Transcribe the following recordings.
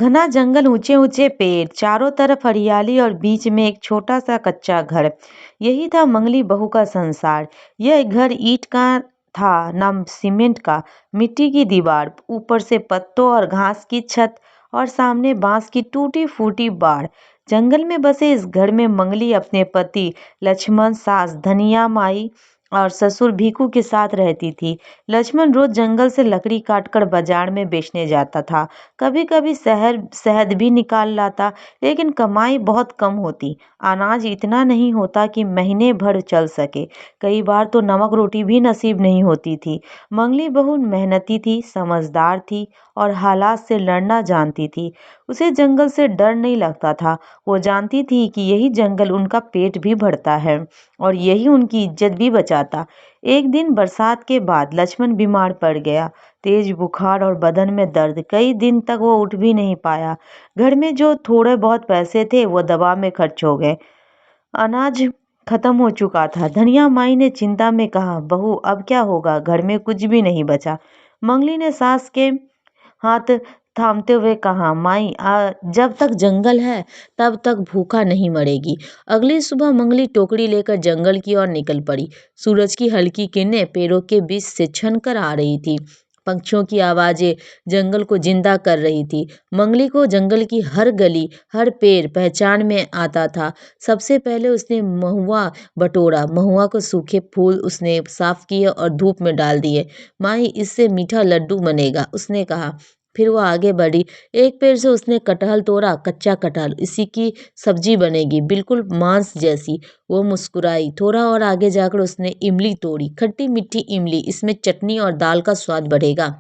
घना जंगल, ऊंचे ऊंचे पेड़, चारों तरफ हरियाली और बीच में एक छोटा सा कच्चा घर। यही था मंगली बहू का संसार। यह घर ईंट का था न सीमेंट का। मिट्टी की दीवार, ऊपर से पत्तों और घास की छत और सामने बांस की टूटी फूटी बाड़। जंगल में बसे इस घर में मंगली अपने पति लक्ष्मण, सास धनिया माई और ससुर भीखू के साथ रहती थी। लक्ष्मण रोज जंगल से लकड़ी काटकर बाजार में बेचने जाता था। कभी कभी शहर शहद भी निकाल लाता, लेकिन कमाई बहुत कम होती। अनाज इतना नहीं होता कि महीने भर चल सके। कई बार तो नमक रोटी भी नसीब नहीं होती थी। मंगली बहू मेहनती थी, समझदार थी और हालात से लड़ना जानती थी। उसे जंगल से डर नहीं लगता था। वो जानती थी कि यही जंगल उनका पेट भी भरता है और यही उनकी इज्जत भी बचाता। एक दिन बरसात के बाद लक्ष्मण बीमार पड़ गया। तेज बुखार और बदन में दर्द। कई दिन तक वो उठ भी नहीं पाया। घर में जो थोड़े बहुत पैसे थे वो दवा में खर्च हो गए। अनाज खत्म हो चुका था। धनिया माई ने चिंता में कहा, बहू अब क्या होगा? घर में कुछ भी नहीं बचा। मंगली ने सास के हाथ थामते हुए कहा, माई जब तक जंगल है तब तक भूखा नहीं मरेगी। अगली सुबह मंगली टोकरी लेकर जंगल की ओर निकल पड़ी। सूरज की हल्की किरणें पेड़ों के बीच से छन कर आ रही थी। पक्षियों की आवाजें जंगल को जिंदा कर रही थी। मंगली को जंगल की हर गली, हर पेड़ पहचान में आता था। सबसे पहले उसने महुआ बटोरा। महुआ को सूखे फूल उसने साफ किए और धूप में डाल दिए। माई, इससे मीठा लड्डू बनेगा, उसने कहा। फिर वो आगे बढ़ी। एक पेड़ से उसने कटहल तोड़ा, कच्चा कटहल, इसी की सब्जी बनेगी, बिल्कुल मांस जैसी। वो मुस्कुराई। थोड़ा और आगे जाकर उसने इमली तोड़ी, खट्टी मीठी इमली, इसमें चटनी और दाल का स्वाद बढ़ेगा।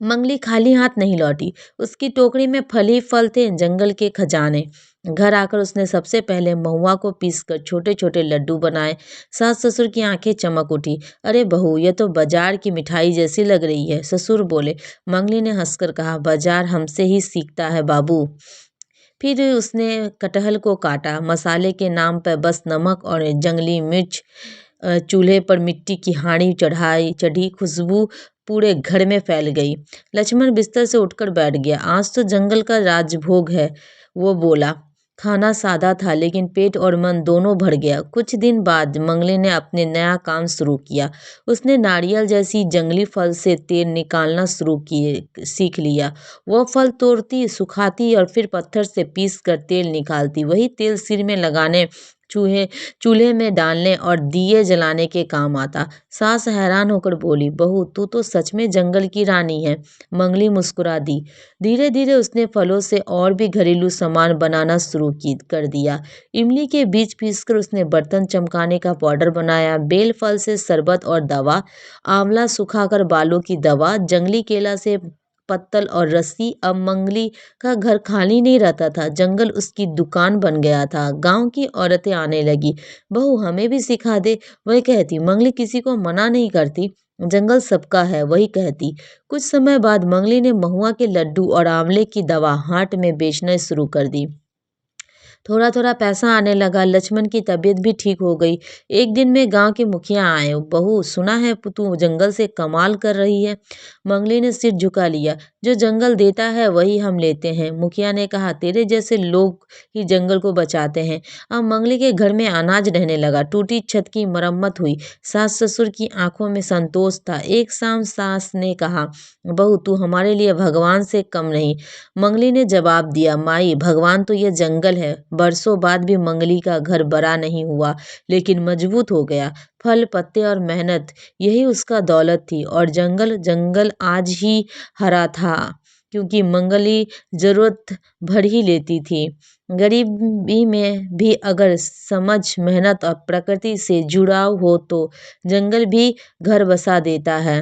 मंगली खाली हाथ नहीं लौटी। उसकी टोकरी में फल ही फल थे, जंगल के खजाने। घर आकर उसने सबसे पहले महुआ को पीसकर छोटे छोटे लड्डू बनाए। सास ससुर की आंखें चमक उठी। अरे बहू, ये तो बाजार की मिठाई जैसी लग रही है, ससुर बोले। मंगली ने हंसकर कहा, बाजार हमसे ही सीखता है बाबू। फिर उसने कटहल को काटा। मसाले के नाम पर बस नमक और जंगली मिर्च। चूल्हे पर मिट्टी की हांडी चढ़ी। खुशबू पूरे घर में फैल गई। लक्ष्मण बिस्तर से उठकर बैठ गया। आज तो जंगल का राजभोग है, वो बोला। खाना सादा था, लेकिन पेट और मन दोनों भर गया। कुछ दिन बाद मंगली ने अपने नया काम शुरू किया। उसने नारियल जैसी जंगली फल से तेल निकालना सीख लिया। वो फल तोड़ती, सुखाती और फिर पत्थर से पीस कर तेल निकालती। वही तेल सिर में लगाने, चूल्हे में डालने और दिए जलाने के काम आता। सास हैरान होकर बोली, बहू तू तो सच में जंगल की रानी है। मंगली मुस्कुरा दी। धीरे धीरे उसने फलों से और भी घरेलू सामान बनाना शुरू कर दिया। इमली के बीज पीसकर उसने बर्तन चमकाने का पाउडर बनाया। बेल फल से शरबत और दवा, आंवला सुखाकर बालों की दवा, जंगली केला से पत्तल और रस्सी। अब मंगली का घर खाली नहीं रहता था, जंगल उसकी दुकान बन गया था। गांव की औरतें आने लगी, बहू हमें भी सिखा दे, वही कहती। मंगली किसी को मना नहीं करती, जंगल सबका है, वही कहती। कुछ समय बाद मंगली ने महुआ के लड्डू और आंवले की दवा हाट में बेचना शुरू कर दी। थोड़ा थोड़ा पैसा आने लगा। लक्ष्मण की तबीयत भी ठीक हो गई। एक दिन में गांव के मुखिया आए। बहू सुना है तू जंगल से कमाल कर रही है। मंगली ने सिर झुका लिया। जो जंगल देता है वही हम लेते हैं। मुखिया ने कहा, तेरे जैसे लोग ही जंगल को बचाते हैं। अब मंगली के घर में अनाज रहने लगा। टूटी छत की मरम्मत हुई। सास ससुर की आंखों में संतोष था। एक शाम सास ने कहा, बहू तू हमारे लिए भगवान से कम नहीं। मंगली ने जवाब दिया, माई भगवान तो ये जंगल है। बरसों बाद भी मंगली का घर बड़ा नहीं हुआ, लेकिन मजबूत हो गया। फल, पत्ते और मेहनत, यही उसका दौलत थी। और जंगल जंगल आज ही हरा था, क्योंकि मंगली जरूरत भर ही लेती थी। गरीबी में भी अगर समझ, मेहनत और प्रकृति से जुड़ाव हो तो जंगल भी घर बसा देता है।